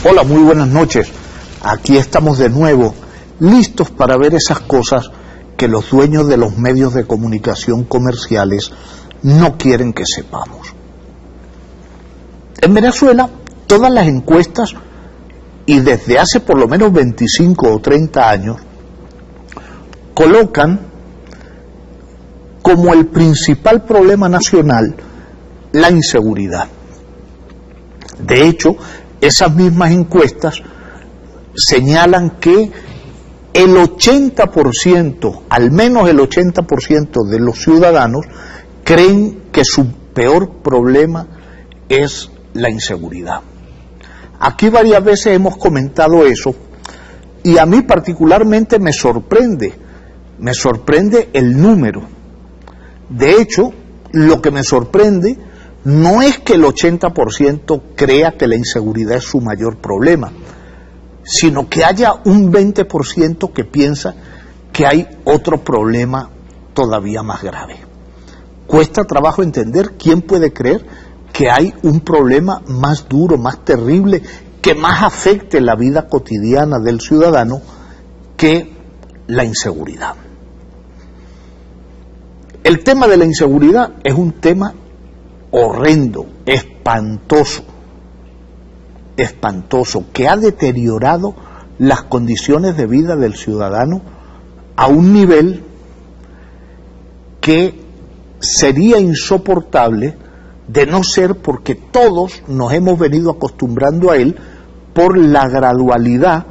Hola, muy buenas noches. Aquí estamos de nuevo, listos para ver esas cosas que los dueños de los medios de comunicación comerciales no quieren que sepamos. En Venezuela, todas las encuestas, y desde hace por lo menos 25 o 30 años, colocan como el principal problema nacional la inseguridad. De hecho, esas mismas encuestas señalan que el 80%, al menos el 80% de los ciudadanos creen que su peor problema es la inseguridad. Aquí varias veces hemos comentado eso y a mí particularmente me sorprende el número. De hecho, lo que me sorprende no es que el 80% crea que la inseguridad es su mayor problema, sino que haya un 20% que piensa que hay otro problema todavía más grave. Cuesta trabajo entender quién puede creer que hay un problema más duro, más terrible, que más afecte la vida cotidiana del ciudadano que la inseguridad. El tema de la inseguridad es un tema horrendo, espantoso, que ha deteriorado las condiciones de vida del ciudadano a un nivel que sería insoportable de no ser porque todos nos hemos venido acostumbrando a él por la gradualidad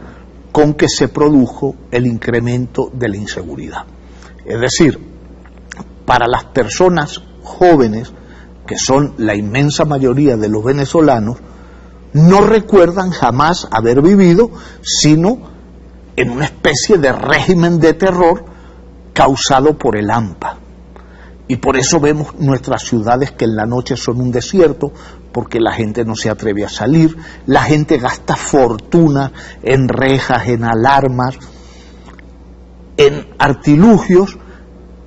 con que se produjo el incremento de la inseguridad. Es decir, para las personas jóvenes, que son la inmensa mayoría de los venezolanos, no recuerdan jamás haber vivido sino en una especie de régimen de terror causado por el AMPA. Y por eso vemos nuestras ciudades que en la noche son un desierto, porque la gente no se atreve a salir, la gente gasta fortuna en rejas, en alarmas, en artilugios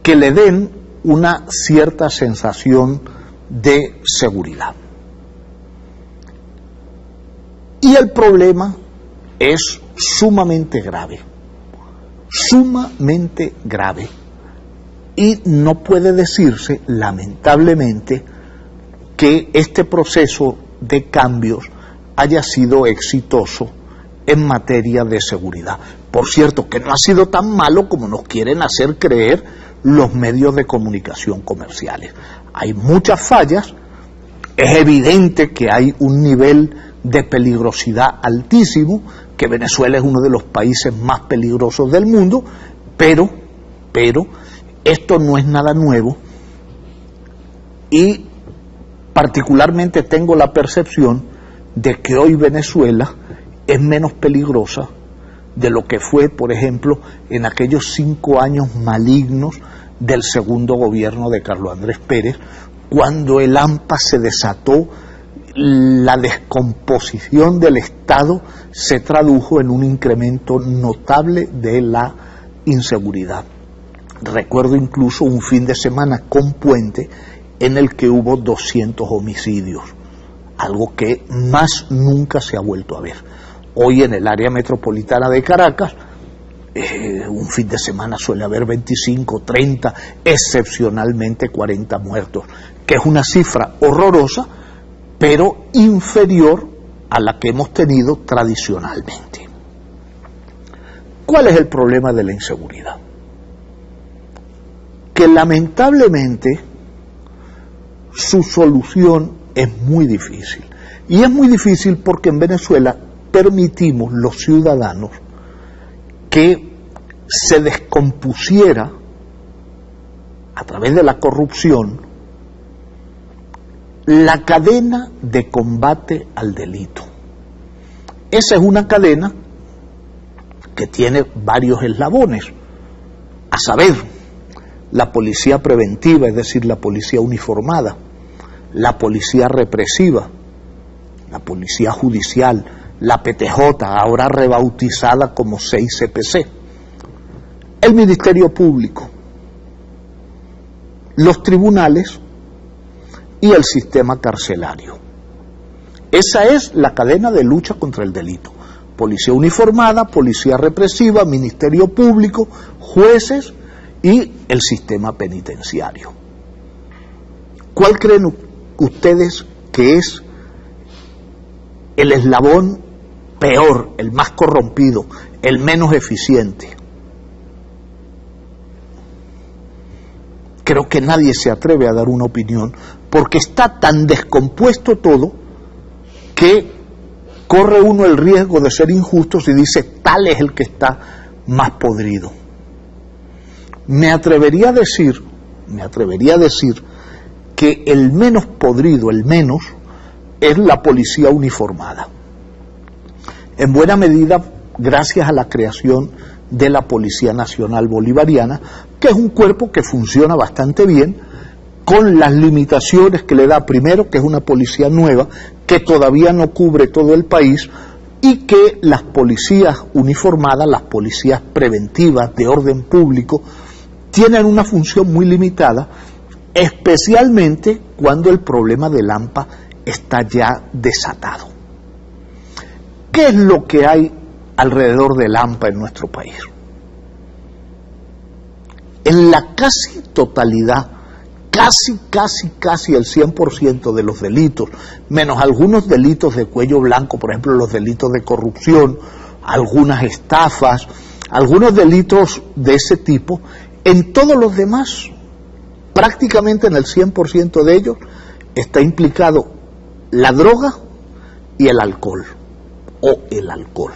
que le den una cierta sensación de seguridad. Y el problema es sumamente grave, y no puede decirse, lamentablemente, que este proceso de cambios haya sido exitoso en materia de seguridad. Por cierto, que no ha sido tan malo como nos quieren hacer creer los medios de comunicación comerciales. Hay muchas fallas, es evidente que hay un nivel de peligrosidad altísimo, que Venezuela es uno de los países más peligrosos del mundo, pero esto no es nada nuevo y particularmente tengo la percepción de que hoy Venezuela es menos peligrosa de lo que fue, por ejemplo, en aquellos 5 años malignos del segundo gobierno de Carlos Andrés Pérez, cuando el AMPA se desató, la descomposición del Estado se tradujo en un incremento notable de la inseguridad. Recuerdo incluso un fin de semana con puente en el que hubo 200 homicidios, algo que más nunca se ha vuelto a ver. Hoy en el área metropolitana de Caracas, un fin de semana suele haber 25, 30, excepcionalmente 40 muertos, que es una cifra horrorosa, pero inferior a la que hemos tenido tradicionalmente. ¿Cuál es el problema de la inseguridad? Que lamentablemente su solución es muy difícil. Y es muy difícil porque en Venezuela permitimos los ciudadanos que se descompusiera a través de la corrupción la cadena de combate al delito. Esa es una cadena que tiene varios eslabones, a saber, la policía preventiva, es decir, la policía uniformada, la policía represiva, la policía judicial, la PTJ, ahora rebautizada como 6CPC, el Ministerio Público, los tribunales y el sistema carcelario. Esa es la cadena de lucha contra el delito. Policía uniformada, policía represiva, ministerio público, jueces y el sistema penitenciario. ¿Cuál creen ustedes que es el eslabón peor, el más corrompido, el menos eficiente? Creo que nadie se atreve a dar una opinión porque está tan descompuesto todo que corre uno el riesgo de ser injusto si dice tal es el que está más podrido. Me atrevería a decir que el menos podrido, el menos, es la policía uniformada. En buena medida, gracias a la creación de la Policía Nacional Bolivariana, que es un cuerpo que funciona bastante bien, con las limitaciones que le da, primero, que es una policía nueva, que todavía no cubre todo el país, y que las policías uniformadas, las policías preventivas de orden público, tienen una función muy limitada, especialmente cuando el problema del AMPA está ya desatado. ¿Qué es lo que hay alrededor del AMPA en nuestro país? En la casi totalidad, casi el 100% de los delitos, menos algunos delitos de cuello blanco, por ejemplo los delitos de corrupción, algunas estafas, algunos delitos de ese tipo, en todos los demás, prácticamente en el 100% de ellos, está implicado la droga y el alcohol, o el alcohol,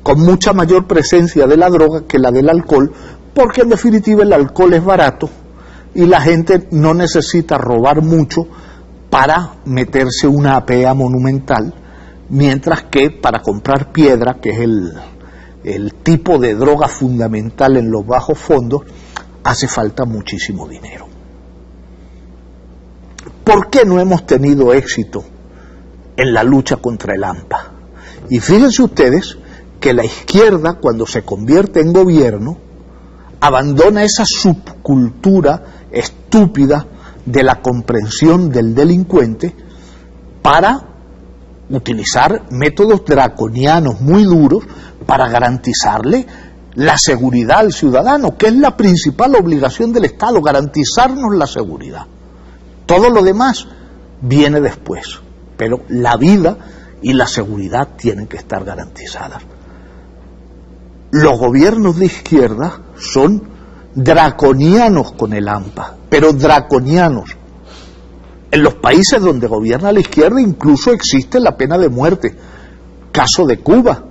con mucha mayor presencia de la droga que la del alcohol, porque en definitiva el alcohol es barato y la gente no necesita robar mucho para meterse una apea monumental, mientras que para comprar piedra, que es el tipo de droga fundamental en los bajos fondos, hace falta muchísimo dinero. ¿Por qué no hemos tenido éxito en la lucha contra el AMPA? Y fíjense ustedes que la izquierda, cuando se convierte en gobierno, abandona esa subcultura estúpida de la comprensión del delincuente para utilizar métodos draconianos muy duros para garantizarle la seguridad al ciudadano, que es la principal obligación del Estado, garantizarnos la seguridad. Todo lo demás viene después, pero la vida y la seguridad tienen que estar garantizadas. Los gobiernos de izquierda son draconianos con el AMPA, pero draconianos. En los países donde gobierna la izquierda incluso existe la pena de muerte. Caso de Cuba,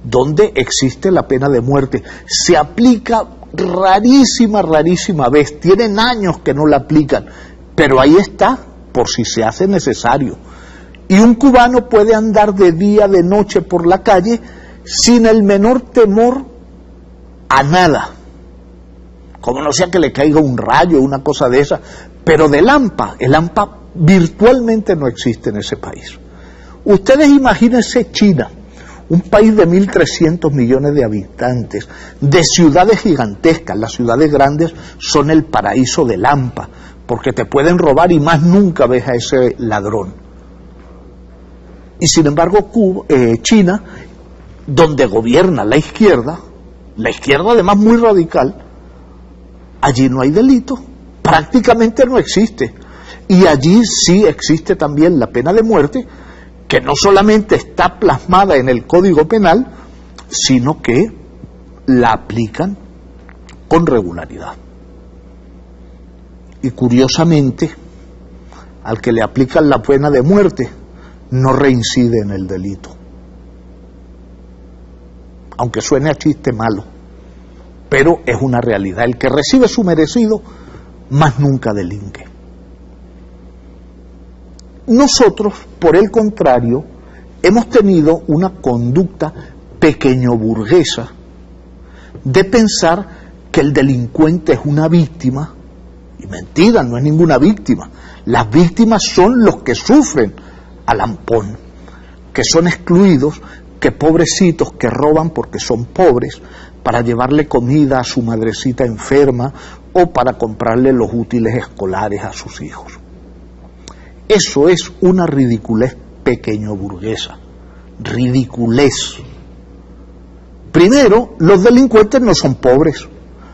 donde existe la pena de muerte. Se aplica rarísima vez, tienen años que no la aplican, pero ahí está, por si se hace necesario. Y un cubano puede andar de día, de noche por la calle sin el menor temor a nada, como no sea que le caiga un rayo, una cosa de esa, pero del AMPA, el AMPA virtualmente no existe en ese país. Ustedes imagínense China, un país de 1.300 millones de habitantes, de ciudades gigantescas. Las ciudades grandes son el paraíso del AMPA, porque te pueden robar y más nunca ves a ese ladrón. Y sin embargo China, donde gobierna la izquierda además muy radical, allí no hay delito, prácticamente no existe. Y allí sí existe también la pena de muerte, que no solamente está plasmada en el Código Penal, sino que la aplican con regularidad. Y curiosamente, al que le aplican la pena de muerte, no reincide en el delito. Aunque suene a chiste malo, pero es una realidad. El que recibe su merecido, más nunca delinque. Nosotros, por el contrario, hemos tenido una conducta pequeño burguesa de pensar que el delincuente es una víctima, y mentira, no es ninguna víctima. Las víctimas son los que sufren al ampón, que son excluidos, que pobrecitos que roban porque son pobres, para llevarle comida a su madrecita enferma o para comprarle los útiles escolares a sus hijos. Eso es una ridiculez pequeño burguesa, ridiculez. Primero, los delincuentes no son pobres,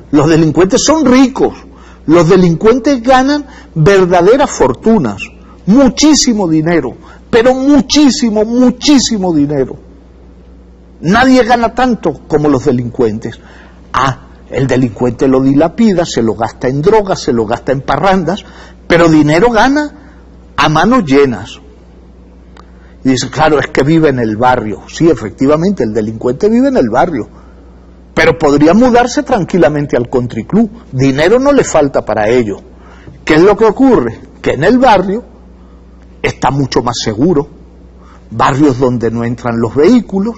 los delincuentes son ricos, los delincuentes ganan verdaderas fortunas, muchísimo dinero, pero muchísimo, muchísimo dinero. Nadie gana tanto como los delincuentes. El delincuente lo dilapida, se lo gasta en drogas, se lo gasta en parrandas, pero dinero gana a manos llenas. Y dice, claro, es que vive en el barrio. Sí, efectivamente, el delincuente vive en el barrio, pero podría mudarse tranquilamente al country club. Dinero no le falta para ello. ¿Qué es lo que ocurre? Que en el barrio está mucho más seguro. Barrios donde no entran los vehículos,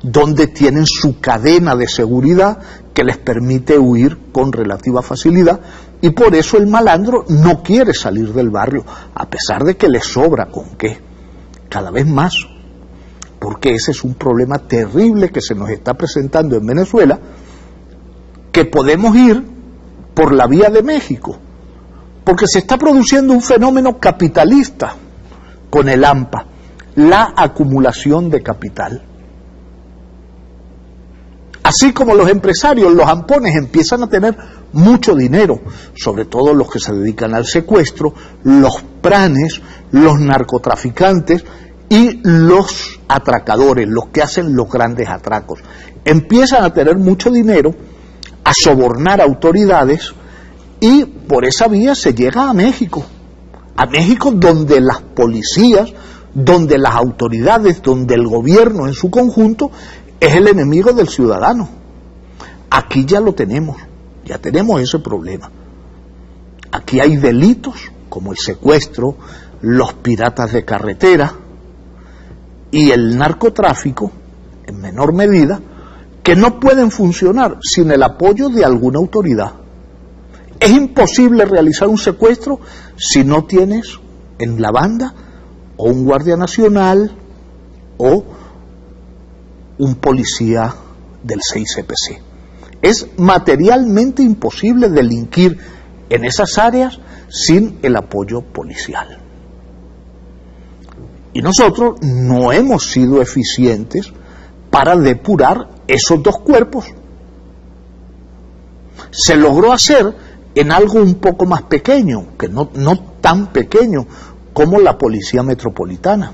donde tienen su cadena de seguridad que les permite huir con relativa facilidad, y por eso el malandro no quiere salir del barrio, a pesar de que le sobra con qué, cada vez más, porque ese es un problema terrible que se nos está presentando en Venezuela, que podemos ir por la vía de México, porque se está produciendo un fenómeno capitalista con el AMPA, la acumulación de capital. Así como los empresarios, los ampones, empiezan a tener mucho dinero, sobre todo los que se dedican al secuestro, los pranes, los narcotraficantes y los atracadores, los que hacen los grandes atracos. Empiezan a tener mucho dinero, a sobornar autoridades, y por esa vía se llega a México donde las policías, donde las autoridades, donde el gobierno en su conjunto es el enemigo del ciudadano. Aquí ya lo tenemos, ya tenemos ese problema. Aquí hay delitos como el secuestro, los piratas de carretera y el narcotráfico, en menor medida, que no pueden funcionar sin el apoyo de alguna autoridad. Es imposible realizar un secuestro si no tienes en la banda o un guardia nacional o un policía del 6CPC. Es materialmente imposible delinquir en esas áreas sin el apoyo policial. Y nosotros no hemos sido eficientes para depurar esos dos cuerpos. Se logró hacer en algo un poco más pequeño, que no tan pequeño como la Policía Metropolitana.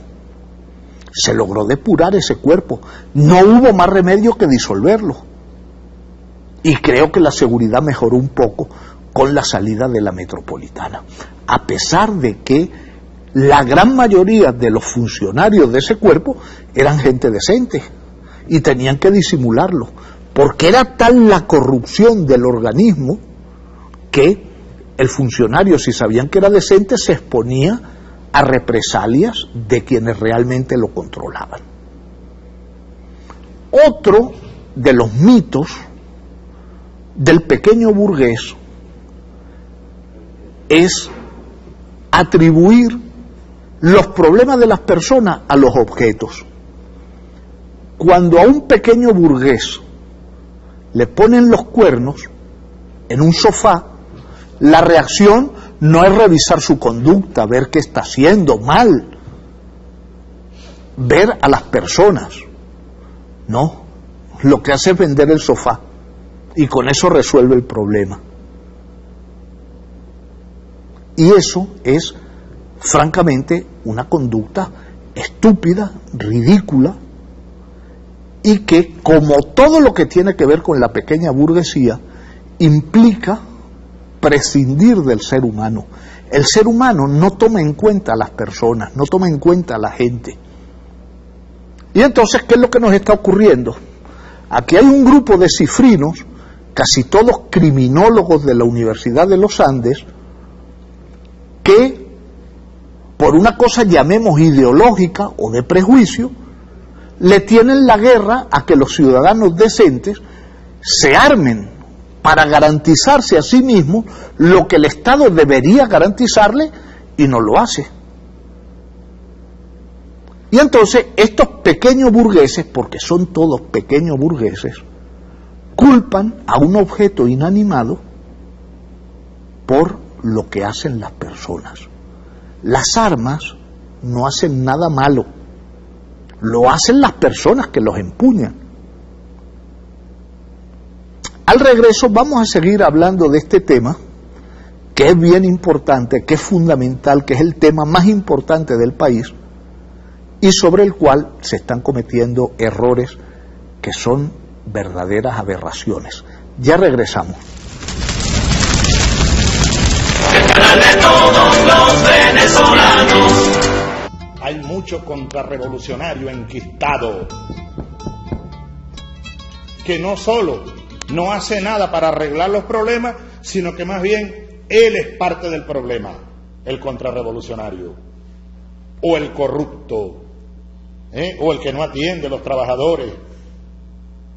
Se logró depurar ese cuerpo. No hubo más remedio que disolverlo. Y creo que la seguridad mejoró un poco con la salida de la Metropolitana. A pesar de que la gran mayoría de los funcionarios de ese cuerpo eran gente decente y tenían que disimularlo, porque era tal la corrupción del organismo que el funcionario, si sabían que era decente, se exponía a represalias de quienes realmente lo controlaban. Otro de los mitos del pequeño burgués es atribuir los problemas de las personas a los objetos. Cuando a un pequeño burgués le ponen los cuernos en un sofá, la reacción no es revisar su conducta, ver qué está haciendo mal, ver a las personas. No, lo que hace es vender el sofá y con eso resuelve el problema. Y eso es, francamente, una conducta estúpida, ridícula, y que, como todo lo que tiene que ver con la pequeña burguesía, implica prescindir del ser humano. El ser humano no toma en cuenta a las personas, no toma en cuenta a la gente. Y entonces, ¿qué es lo que nos está ocurriendo? Aquí hay un grupo de cifrinos, casi todos criminólogos de la Universidad de los Andes, que, por una cosa llamemos ideológica o de prejuicio, le tienen la guerra a que los ciudadanos decentes se armen para garantizarse a sí mismos lo que el Estado debería garantizarle y no lo hace. Y entonces estos pequeños burgueses, porque son todos pequeños burgueses, culpan a un objeto inanimado por lo que hacen las personas. Las armas no hacen nada malo. lo hacen las personas que los empuñan. Al regreso vamos a seguir hablando de este tema, que es bien importante, que es fundamental, que es el tema más importante del país y sobre el cual se están cometiendo errores que son verdaderas aberraciones. Ya regresamos. El canal de todos los venezolanos. Hay mucho contrarrevolucionario enquistado que no solo no hace nada para arreglar los problemas, sino que más bien él es parte del problema, el contrarrevolucionario, o el corrupto, o el que no atiende a los trabajadores,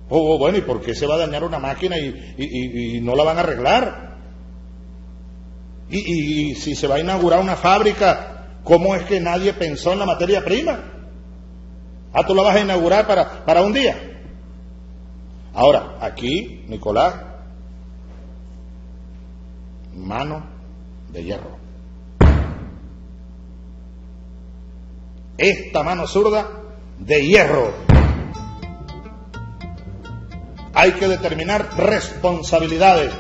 o bueno, ¿y por qué se va a dañar una máquina y no la van a arreglar? Y si se va a inaugurar una fábrica, ¿cómo es que nadie pensó en la materia prima? ¿Tú la vas a inaugurar para un día? Ahora, aquí, Nicolás, mano de hierro. Esta mano zurda de hierro. Hay que determinar responsabilidades.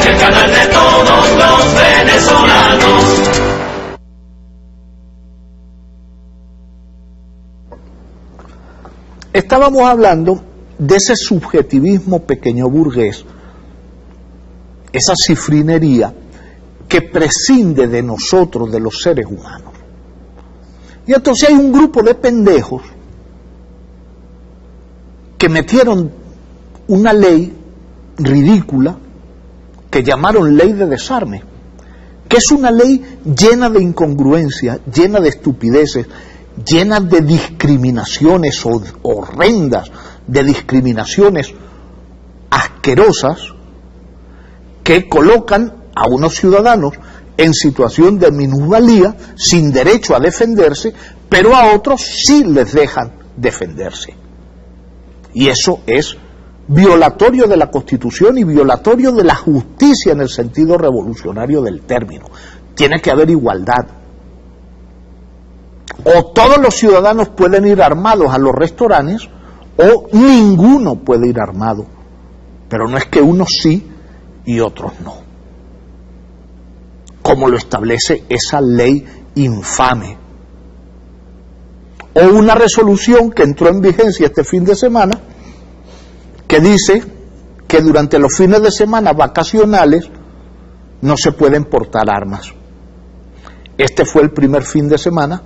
El canal de todos los venezolanos. Estábamos hablando de ese subjetivismo pequeño burgués, esa cifrinería que prescinde de nosotros, de los seres humanos. Y entonces hay un grupo de pendejos que metieron una ley ridícula que llamaron ley de desarme, que es una ley llena de incongruencias, llena de estupideces, llena de discriminaciones horrendas, de discriminaciones asquerosas que colocan a unos ciudadanos en situación de minusvalía, sin derecho a defenderse, pero a otros sí les dejan defenderse. Y eso es violatorio de la Constitución y violatorio de la justicia en el sentido revolucionario del término. Tiene que haber igualdad. O todos los ciudadanos pueden ir armados a los restaurantes, o ninguno puede ir armado. Pero no es que unos sí y otros no, como lo establece esa ley infame. O una resolución que entró en vigencia este fin de semana, que dice que durante los fines de semana vacacionales no se pueden portar armas. Este fue el primer fin de semana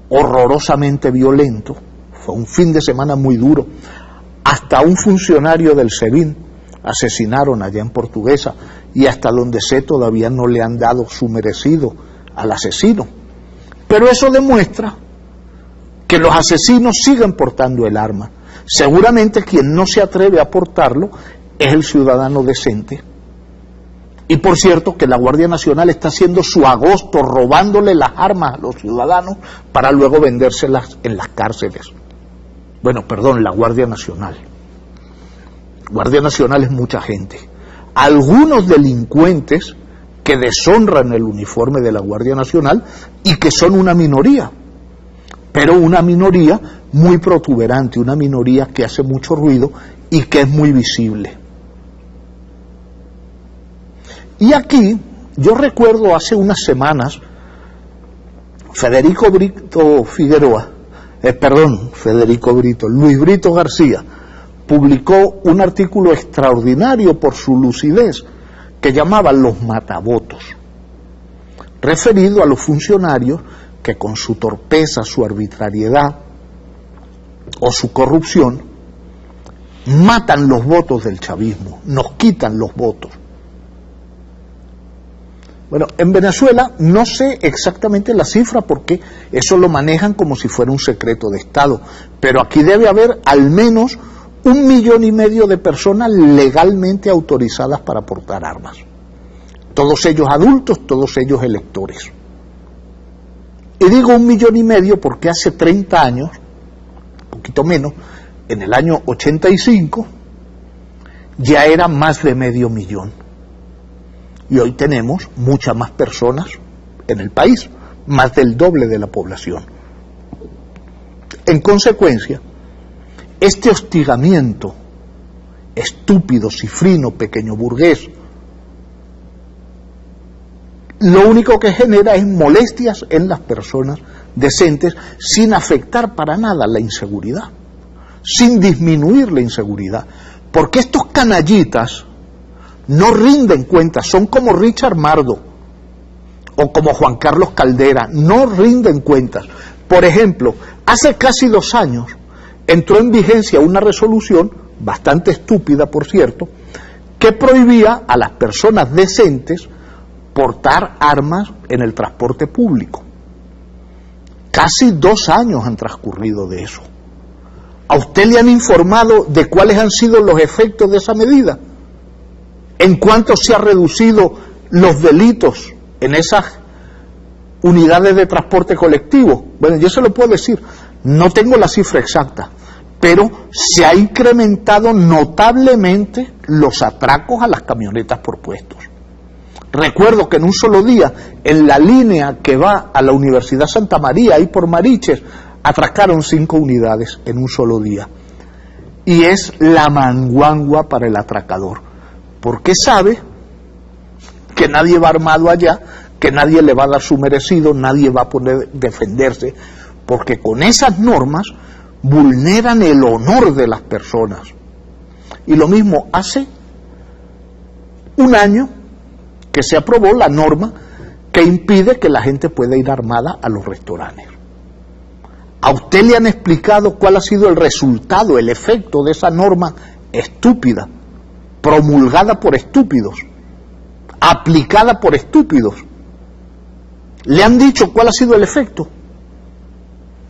horrorosamente violento, fue un fin de semana muy duro. Hasta un funcionario del SEBIN asesinaron allá en Portuguesa, y hasta donde sé todavía no le han dado su merecido al asesino. Pero eso demuestra que los asesinos siguen portando el arma. Seguramente quien no se atreve a portarlo es el ciudadano decente. Y por cierto que la Guardia Nacional está haciendo su agosto robándole las armas a los ciudadanos para luego vendérselas en las cárceles. Bueno, perdón, la Guardia Nacional. Guardia Nacional es mucha gente. Algunos delincuentes que deshonran el uniforme de la Guardia Nacional y que son una minoría, pero una minoría muy protuberante, una minoría que hace mucho ruido y que es muy visible. Y aquí, yo recuerdo hace unas semanas, Luis Brito García publicó un artículo extraordinario por su lucidez que llamaba Los Matabotos, referido a los funcionarios que con su torpeza, su arbitrariedad o su corrupción matan los votos del chavismo, nos quitan los votos. Bueno, en Venezuela no sé exactamente la cifra porque eso lo manejan como si fuera un secreto de Estado, pero aquí debe haber al menos 1,5 millones de personas legalmente autorizadas para portar armas. Todos ellos adultos, todos ellos electores. Y digo 1,5 millones porque hace 30 años, un poquito menos, en el año 85, ya era más de 500.000. Y hoy tenemos muchas más personas en el país, más del doble de la población. En consecuencia, este hostigamiento estúpido, cifrino, pequeño burgués, lo único que genera es molestias en las personas decentes, sin afectar para nada la inseguridad, sin disminuir la inseguridad, porque estos canallitas no rinden cuentas, son como Richard Mardo o como Juan Carlos Caldera, no rinden cuentas. Por ejemplo, hace casi 2 años entró en vigencia una resolución, bastante estúpida por cierto, que prohibía a las personas decentes portar armas en el transporte público. Casi 2 años han transcurrido de eso. ¿A usted le han informado de cuáles han sido los efectos de esa medida? ¿En cuánto se han reducido los delitos en esas unidades de transporte colectivo? Bueno, yo se lo puedo decir, no tengo la cifra exacta, pero se ha incrementado notablemente los atracos a las camionetas por puestos. Recuerdo que en un solo día, en la línea que va a la Universidad Santa María, ahí por Mariches, atracaron 5 unidades en un solo día. Y es la manguangua para el atracador, porque sabe que nadie va armado allá, que nadie le va a dar su merecido, nadie va a poder defenderse, porque con esas normas vulneran el honor de las personas. Y lo mismo hace 1 año que se aprobó la norma que impide que la gente pueda ir armada a los restaurantes. ¿A usted le han explicado cuál ha sido el resultado, el efecto de esa norma estúpida, promulgada por estúpidos, aplicada por estúpidos? ¿Le han dicho cuál ha sido el efecto?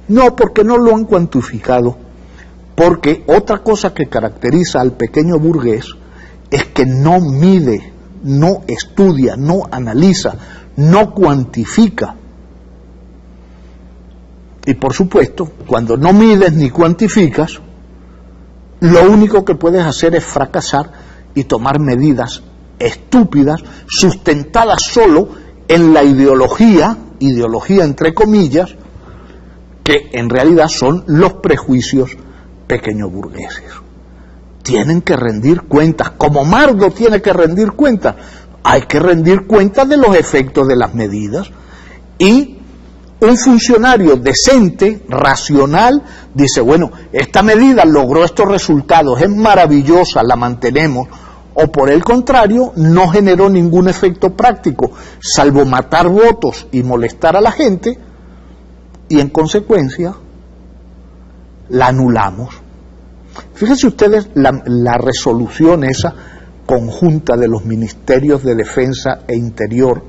No, porque no lo han cuantificado, porque otra cosa que caracteriza al pequeño burgués es que no mide, no estudia, no analiza, no cuantifica. Y por supuesto, cuando no mides ni cuantificas, lo único que puedes hacer es fracasar y tomar medidas estúpidas, sustentadas solo en la ideología entre comillas, que en realidad son los prejuicios pequeño burgueses. Tienen que rendir cuentas, como Mardo tiene que rendir cuentas. Hay que rendir cuentas de los efectos de las medidas, y un funcionario decente, racional, dice, bueno, esta medida logró estos resultados, es maravillosa, la mantenemos, o por el contrario, no generó ningún efecto práctico, salvo matar votos y molestar a la gente, y en consecuencia la anulamos. Fíjense ustedes la resolución esa conjunta de los ministerios de Defensa e Interior,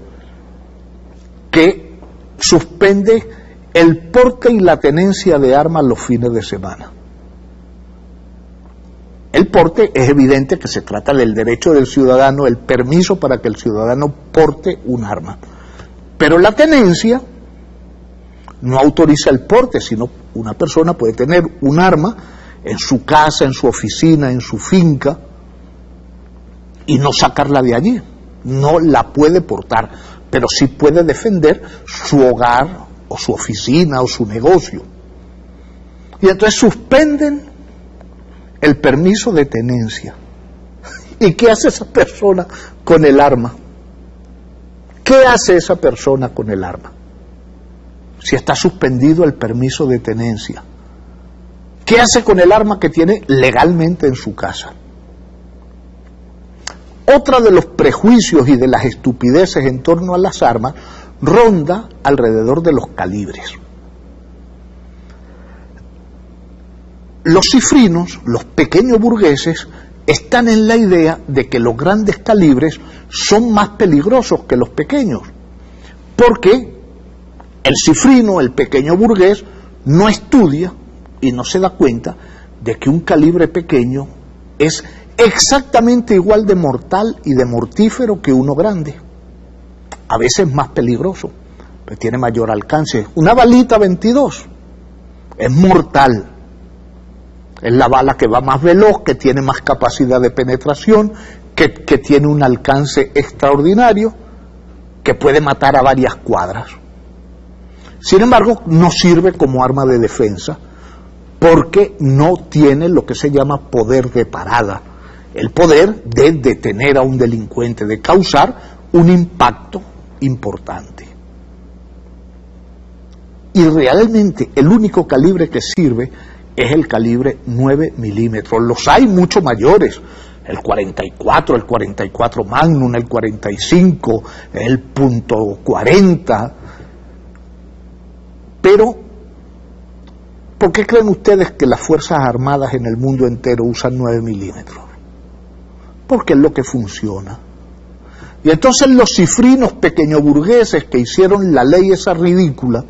que suspende el porte y la tenencia de armas los fines de semana. El porte es evidente que se trata del derecho del ciudadano, el permiso para que el ciudadano porte un arma. Pero la tenencia no autoriza el porte, sino una persona puede tener un arma en su casa, en su oficina, en su finca, y no sacarla de allí. No la puede portar, pero sí puede defender su hogar o su oficina o su negocio. Y entonces suspenden el permiso de tenencia. ¿Y qué hace esa persona con el arma? ¿Qué hace esa persona con el arma? Si está suspendido el permiso de tenencia, ¿qué hace con el arma que tiene legalmente en su casa? Otra de los prejuicios y de las estupideces en torno a las armas ronda alrededor de los calibres. Los cifrinos, los pequeños burgueses, están en la idea de que los grandes calibres son más peligrosos que los pequeños, porque el cifrino, el pequeño burgués, no estudia y no se da cuenta de que un calibre pequeño es exactamente igual de mortal y de mortífero que uno grande, a veces más peligroso, pero tiene mayor alcance. Una balita 22 es mortal, Es la bala que va más veloz, que tiene más capacidad de penetración, que tiene un alcance extraordinario, que puede matar a varias cuadras. Sin embargo, no sirve como arma de defensa, porque no tiene lo que se llama poder de parada, el poder de detener a un delincuente, de causar un impacto importante. Y realmente el único calibre que sirve es el calibre 9 milímetros. Los hay mucho mayores, el 44, el 44 Magnum, el 45, el .40, pero ¿por qué creen ustedes que las Fuerzas Armadas en el mundo entero usan 9 milímetros? Porque es lo que funciona. Y entonces los cifrinos pequeñoburgueses que hicieron la ley esa ridícula,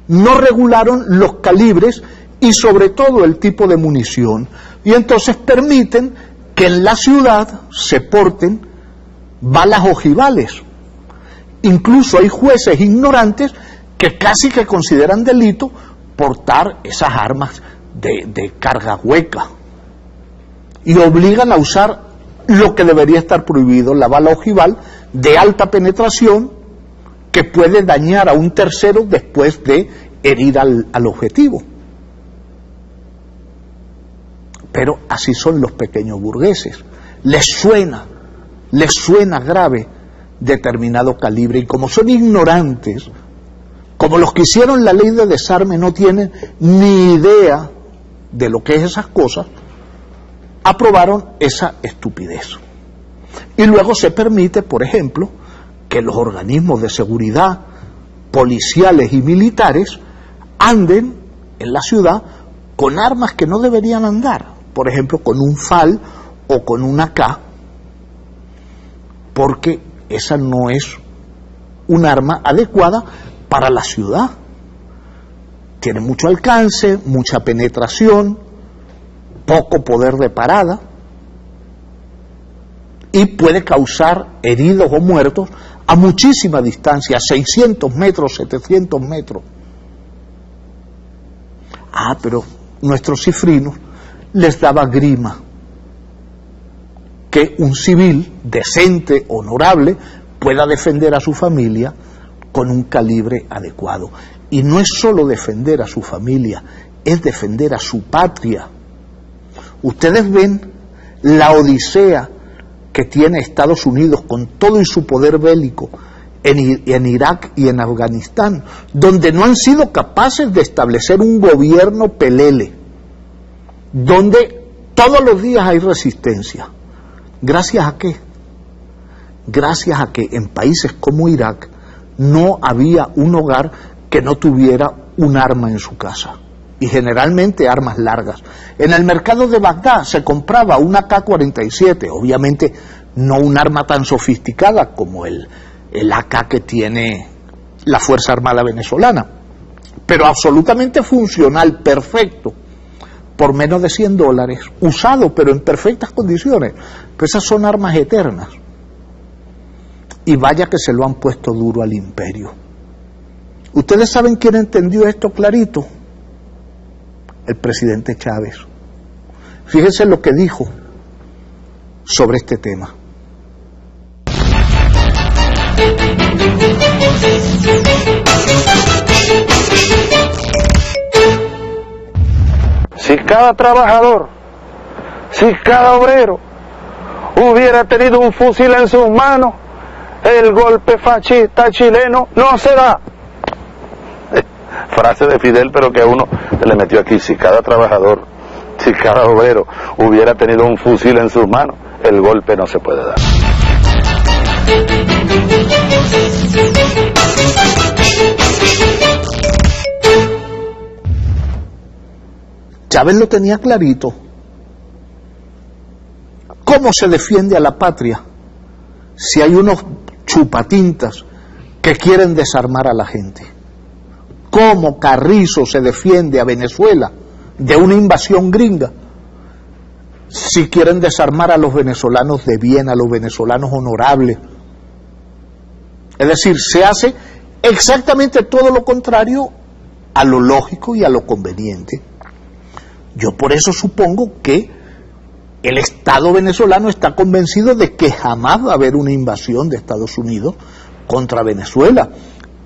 no regularon los calibres y sobre todo el tipo de munición, y entonces permiten que en la ciudad se porten balas ojivales. Incluso hay jueces ignorantes que casi que consideran delito portar esas armas de carga hueca y obligan a usar lo que debería estar prohibido, la bala ojival de alta penetración que puede dañar a un tercero después de herir al objetivo. Pero así son los pequeños burgueses, les suena grave determinado calibre, y como son ignorantes, como los que hicieron la ley de desarme no tienen ni idea de lo que es esas cosas, aprobaron esa estupidez. Y luego se permite, por ejemplo, que los organismos de seguridad policiales y militares anden en la ciudad con armas que no deberían andar, por ejemplo con un FAL o con una AK, porque esa no es un arma adecuada para la ciudad. Tiene mucho alcance, mucha penetración, poco poder de parada y puede causar heridos o muertos a muchísima distancia, 600 metros, 700 metros. Pero nuestros cifrinos les daba grima que un civil decente, honorable, pueda defender a su familia con un calibre adecuado. Y no es solo defender a su familia, es defender a su patria. Ustedes ven la odisea que tiene Estados Unidos con todo y su poder bélico en Irak y en Afganistán, donde no han sido capaces de establecer un gobierno pelele, donde todos los días hay resistencia. ¿Gracias a qué? Gracias a que en países como Irak no había un hogar que no tuviera un arma en su casa, y generalmente armas largas. En el mercado de Bagdad se compraba una AK-47, obviamente no un arma tan sofisticada como el AK que tiene la Fuerza Armada Venezolana, pero absolutamente funcional, perfecto, por menos de $100, usado pero en perfectas condiciones. Pero esas son armas eternas. Y vaya que se lo han puesto duro al imperio. ¿Ustedes saben quién entendió esto clarito? El presidente Chávez. Fíjense lo que dijo sobre este tema. Si cada trabajador, si cada obrero hubiera tenido un fusil en sus manos, el golpe fascista chileno no se da. Frase de Fidel, pero que a uno se le metió aquí. Si cada trabajador, si cada obrero hubiera tenido un fusil en sus manos, el golpe no se puede dar. Chávez lo tenía clarito. ¿Cómo se defiende a la patria si hay unos chupatintas que quieren desarmar a la gente? ¿Cómo Carrizo se defiende a Venezuela de una invasión gringa si quieren desarmar a los venezolanos de bien, a los venezolanos honorables? Es decir, se hace exactamente todo lo contrario a lo lógico y a lo conveniente. Yo por eso supongo que el Estado venezolano está convencido de que jamás va a haber una invasión de Estados Unidos contra Venezuela,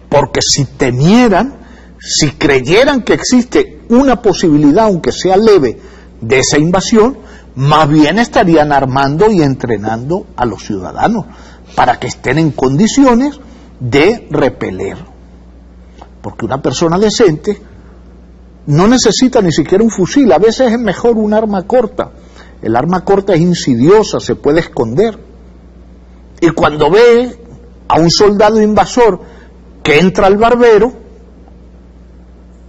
porque si temieran, si creyeran que existe una posibilidad, aunque sea leve, de esa invasión, más bien estarían armando y entrenando a los ciudadanos para que estén en condiciones de repeler. Porque una persona decente no necesita ni siquiera un fusil, a veces es mejor un arma corta. El arma corta es insidiosa, se puede esconder. Y cuando ve a un soldado invasor que entra al barbero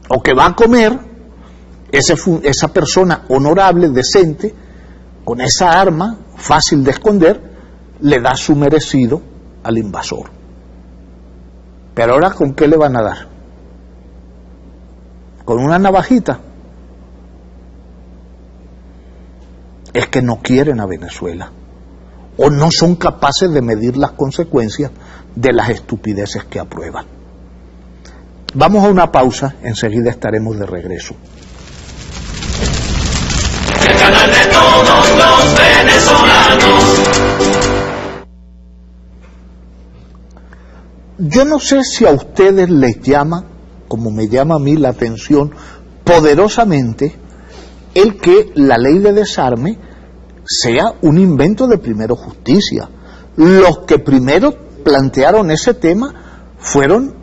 o que va a comer, esa persona honorable, decente, con esa arma fácil de esconder, le da su merecido al invasor. Pero ahora, ¿con qué le van a dar? ¿Con una navajita? Es que no quieren a Venezuela, o no son capaces de medir las consecuencias de las estupideces que aprueban. Vamos a una pausa, enseguida estaremos de regreso. El canal de todos los venezolanos. Yo no sé si a ustedes les llama, como me llama a mí la atención, poderosamente el que la ley de desarme sea un invento de Primero Justicia. Los que primero plantearon ese tema fueron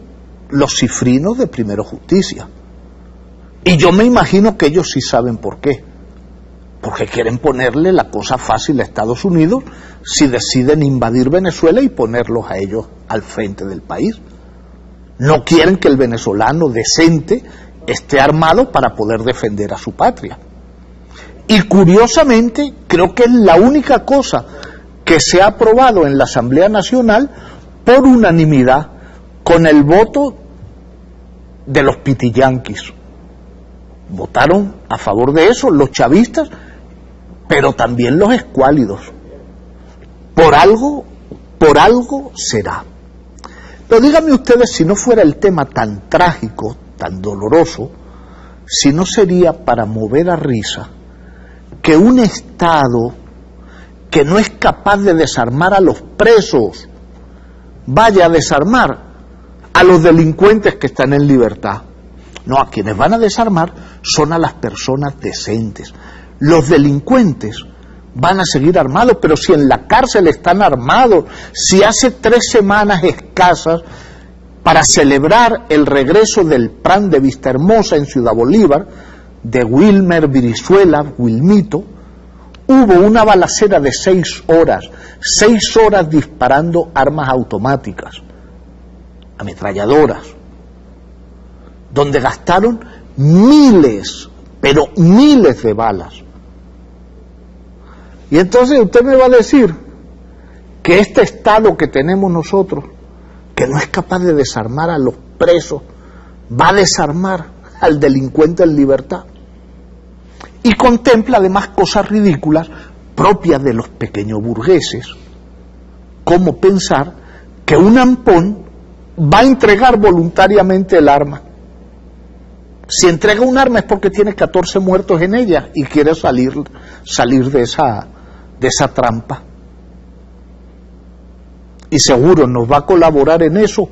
los cifrinos de Primero Justicia. Y yo me imagino que ellos sí saben por qué. Porque quieren ponerle la cosa fácil a Estados Unidos si deciden invadir Venezuela y ponerlos a ellos al frente del país. No quieren que el venezolano decente esté armado para poder defender a su patria. Y curiosamente, creo que es la única cosa que se ha aprobado en la Asamblea Nacional por unanimidad, con el voto de los pitiyanquis. Votaron a favor de eso los chavistas, pero también los escuálidos. Por algo será. Pero díganme ustedes, si no fuera el tema tan trágico, tan doloroso, si no sería para mover a risa que un Estado que no es capaz de desarmar a los presos vaya a desarmar a los delincuentes que están en libertad. No, a quienes van a desarmar son a las personas decentes. Los delincuentes van a seguir armados, pero si en la cárcel están armados, si hace 3 semanas escasas, para celebrar el regreso del PRAN de Vistahermosa en Ciudad Bolívar, de Wilmer Virizuela, Wilmito, hubo una balacera de 6 horas disparando armas automáticas, ametralladoras, donde gastaron miles, pero miles de balas. Y entonces usted me va a decir que este Estado que tenemos nosotros, que no es capaz de desarmar a los presos, va a desarmar al delincuente en libertad. Y contempla además cosas ridículas propias de los pequeños burgueses, como pensar que un ampón va a entregar voluntariamente el arma. Si entrega un arma es porque tiene 14 muertos en ella y quiere salir de esa trampa. Y seguro nos va a colaborar en eso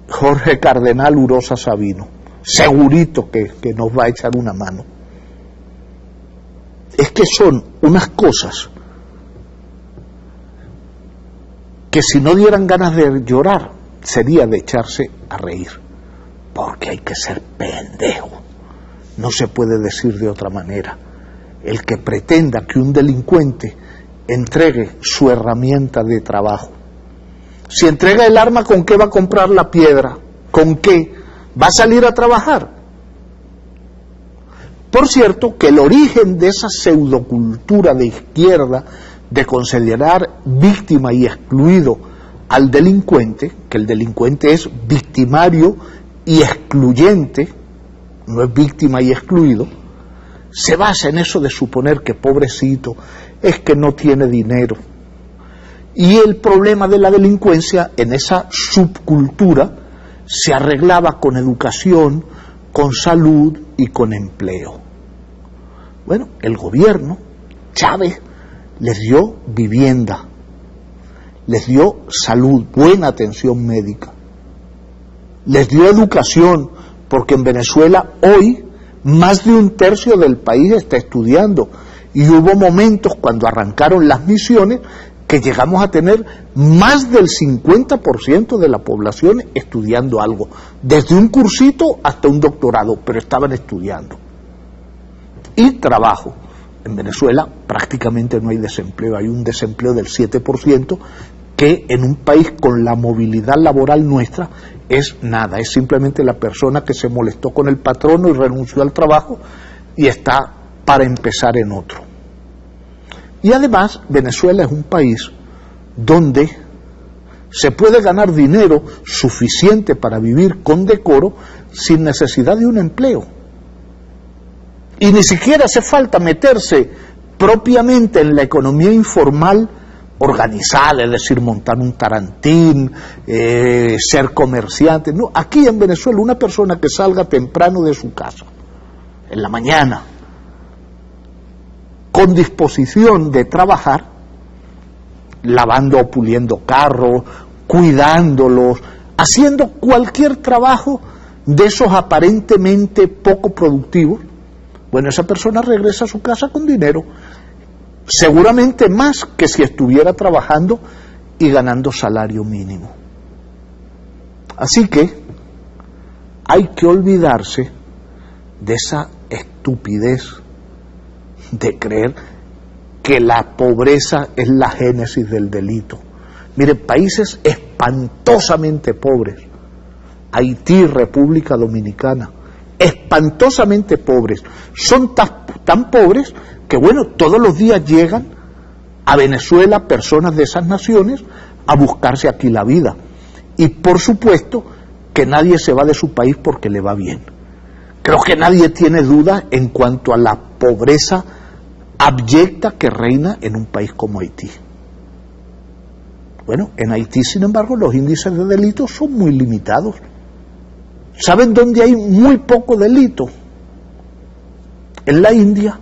Jorge Cardenal Urosa Sabino. Segurito que nos va a echar una mano. Es que son unas cosas que si no dieran ganas de llorar, sería de echarse a reír. Porque hay que ser pendejo. No se puede decir de otra manera. El que pretenda que un delincuente entregue su herramienta de trabajo. Si entrega el arma, ¿con qué va a comprar la piedra? ¿Con qué? ¿Va a salir a trabajar? Por cierto, que el origen de esa pseudocultura de izquierda de considerar víctima y excluido al delincuente, que el delincuente es victimario y excluyente, no es víctima y excluido, se basa en eso de suponer que pobrecito es que no tiene dinero. Y el problema de la delincuencia en esa subcultura se arreglaba con educación, con salud y con empleo. Bueno, el gobierno, Chávez, les dio vivienda, les dio salud, buena atención médica, les dio educación, porque en Venezuela hoy más de 1/3 del país está estudiando, y hubo momentos cuando arrancaron las misiones que llegamos a tener más del 50% de la población estudiando algo, desde un cursito hasta un doctorado, pero estaban estudiando. Y trabajo. En Venezuela prácticamente no hay desempleo, hay un desempleo del 7%, que en un país con la movilidad laboral nuestra es nada, es simplemente la persona que se molestó con el patrono y renunció al trabajo y está para empezar en otro. Y además Venezuela es un país donde se puede ganar dinero suficiente para vivir con decoro sin necesidad de un empleo. Y ni siquiera hace falta meterse propiamente en la economía informal organizada, es decir, montar un tarantín, ser comerciante. No, aquí en Venezuela una persona que salga temprano de su casa, en la mañana, con disposición de trabajar, lavando o puliendo carros, cuidándolos, haciendo cualquier trabajo de esos aparentemente poco productivos, bueno, esa persona regresa a su casa con dinero, seguramente más que si estuviera trabajando y ganando salario mínimo. Así que hay que olvidarse de esa estupidez de creer que la pobreza es la génesis del delito. Mire, países espantosamente pobres, Haití, República Dominicana, espantosamente pobres, son tan pobres que, bueno, todos los días llegan a Venezuela personas de esas naciones a buscarse aquí la vida. Y por supuesto que nadie se va de su país porque le va bien. Creo que nadie tiene duda en cuanto a la pobreza abyecta que reina en un país como Haití. Bueno, en Haití, sin embargo, los índices de delitos son muy limitados. ¿Saben dónde hay muy poco delito? En la India,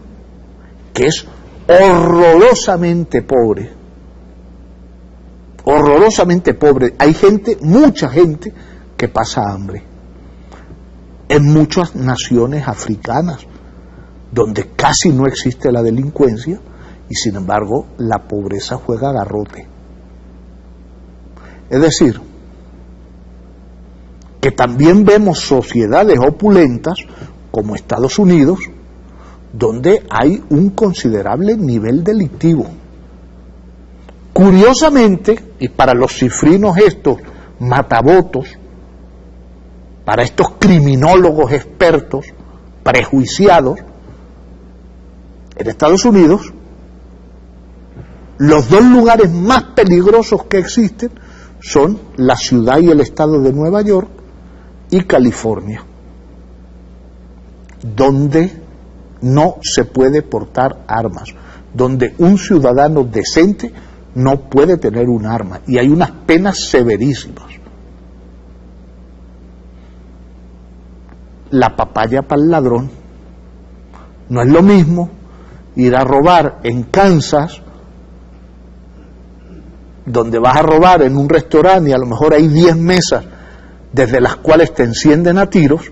que es horrorosamente pobre. Horrorosamente pobre. Hay gente, mucha gente, que pasa hambre. En muchas naciones africanas, donde casi no existe la delincuencia, y sin embargo la pobreza juega garrote. Es decir, que también vemos sociedades opulentas, como Estados Unidos, donde hay un considerable nivel delictivo. Curiosamente, y para los cifrinos estos matabotos, para estos criminólogos expertos, prejuiciados, en Estados Unidos, los dos lugares más peligrosos que existen son la ciudad y el estado de Nueva York y California, donde no se puede portar armas, donde un ciudadano decente no puede tener un arma, y hay unas penas severísimas. La papaya para el ladrón. No es lo mismo ir a robar en Kansas, donde vas a robar en un restaurante y a lo mejor hay 10 mesas desde las cuales te encienden a tiros,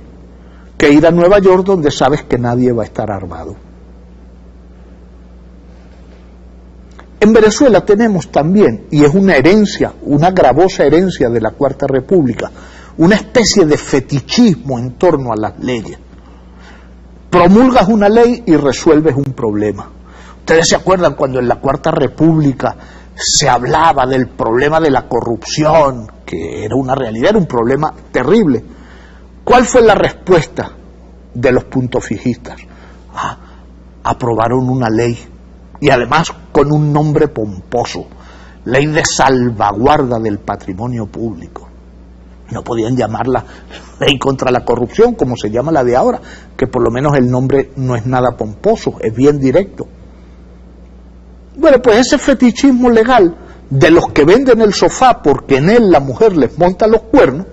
que ir a Nueva York, donde sabes que nadie va a estar armado. En Venezuela tenemos también, y es una herencia, una gravosa herencia de la Cuarta República, una especie de fetichismo en torno a las leyes. Promulgas una ley y resuelves un problema. Ustedes se acuerdan cuando en la Cuarta República se hablaba del problema de la corrupción, que era una realidad, era un problema terrible. ¿Cuál fue la respuesta de los puntofijistas? Aprobaron una ley, y además con un nombre pomposo, Ley de Salvaguarda del Patrimonio Público. No podían llamarla Ley contra la Corrupción, como se llama la de ahora, que por lo menos el nombre no es nada pomposo, es bien directo. Bueno, pues ese fetichismo legal de los que venden el sofá porque en él la mujer les monta los cuernos,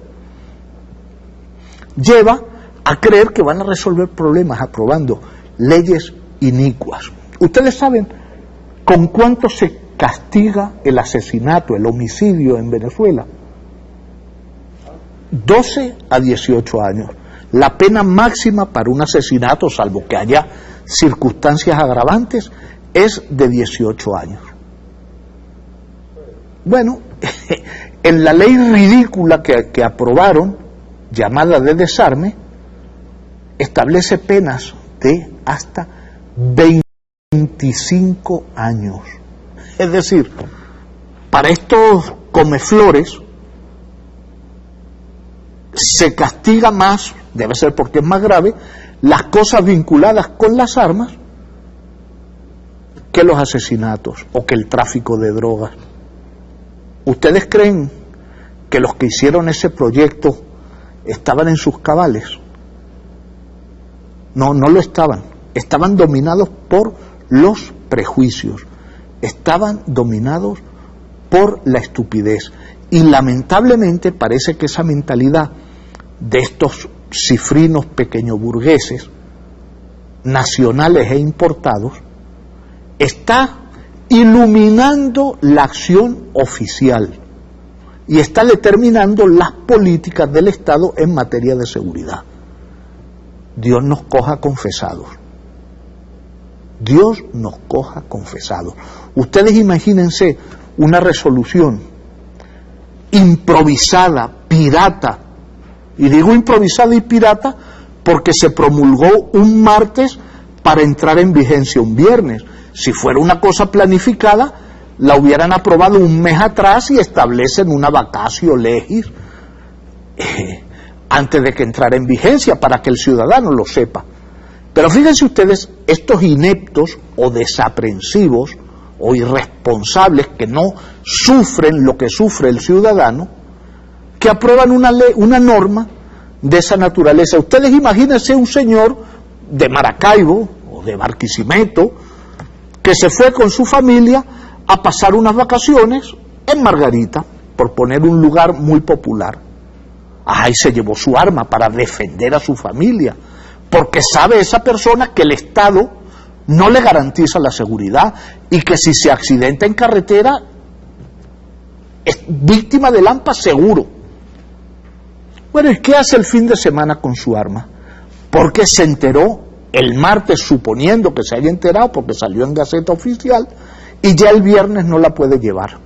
lleva a creer que van a resolver problemas aprobando leyes inicuas. Ustedes saben con cuánto se castiga el asesinato, el homicidio en Venezuela. 12 a 18 años. La pena máxima para un asesinato, salvo que haya circunstancias agravantes, es de 18 años. Bueno, en la ley ridícula que aprobaron, llamada de desarme, establece penas de hasta 25 años. Es decir, para estos comeflores se castiga más, debe ser porque es más grave, las cosas vinculadas con las armas que los asesinatos o que el tráfico de drogas. ¿Ustedes creen que los que hicieron ese proyecto estaban en sus cabales? No, no lo estaban. Estaban dominados por los prejuicios, estaban dominados por la estupidez. Y lamentablemente parece que esa mentalidad de estos cifrinos pequeñoburgueses, nacionales e importados, está iluminando la acción oficial y está determinando las políticas del Estado en materia de seguridad. Dios nos coja confesados. Dios nos coja confesados. Ustedes imagínense una resolución improvisada, pirata, y digo improvisada y pirata porque se promulgó un martes para entrar en vigencia un viernes. Si fuera una cosa planificada, la hubieran aprobado un mes atrás y establecen una vacatio legis antes de que entrara en vigencia para que el ciudadano lo sepa. Pero fíjense ustedes, estos ineptos o desaprensivos o irresponsables que no sufren lo que sufre el ciudadano, que aprueban una ley, una norma de esa naturaleza. Ustedes imagínense un señor de Maracaibo o de Barquisimeto que se fue con su familia a pasar unas vacaciones en Margarita, por poner un lugar muy popular. Y se llevó su arma para defender a su familia, porque sabe esa persona que el Estado no le garantiza la seguridad y que si se accidenta en carretera es víctima de lampa seguro. Bueno, ¿y qué hace el fin de semana con su arma? Porque se enteró el martes, suponiendo que se haya enterado porque salió en Gaceta Oficial, y ya el viernes no la puede llevar.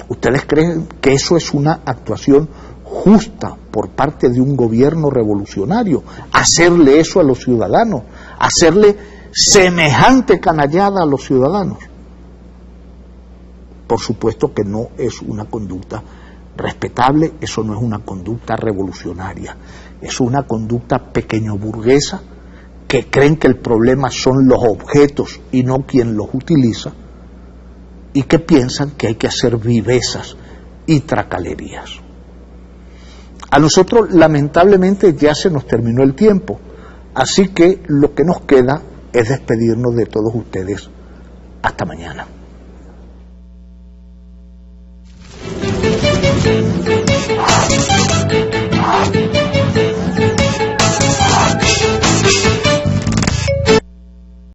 ¿Ustedes creen que eso es una actuación justa por parte de un gobierno revolucionario? Hacerle eso a los ciudadanos, hacerle semejante canallada a los ciudadanos. Por supuesto que no es una conducta respetable, eso no es una conducta revolucionaria, es una conducta pequeñoburguesa que creen que el problema son los objetos y no quien los utiliza, y que piensan que hay que hacer vivezas y tracalerías. A nosotros lamentablemente ya se nos terminó el tiempo, así que lo que nos queda es despedirnos de todos ustedes. Hasta mañana.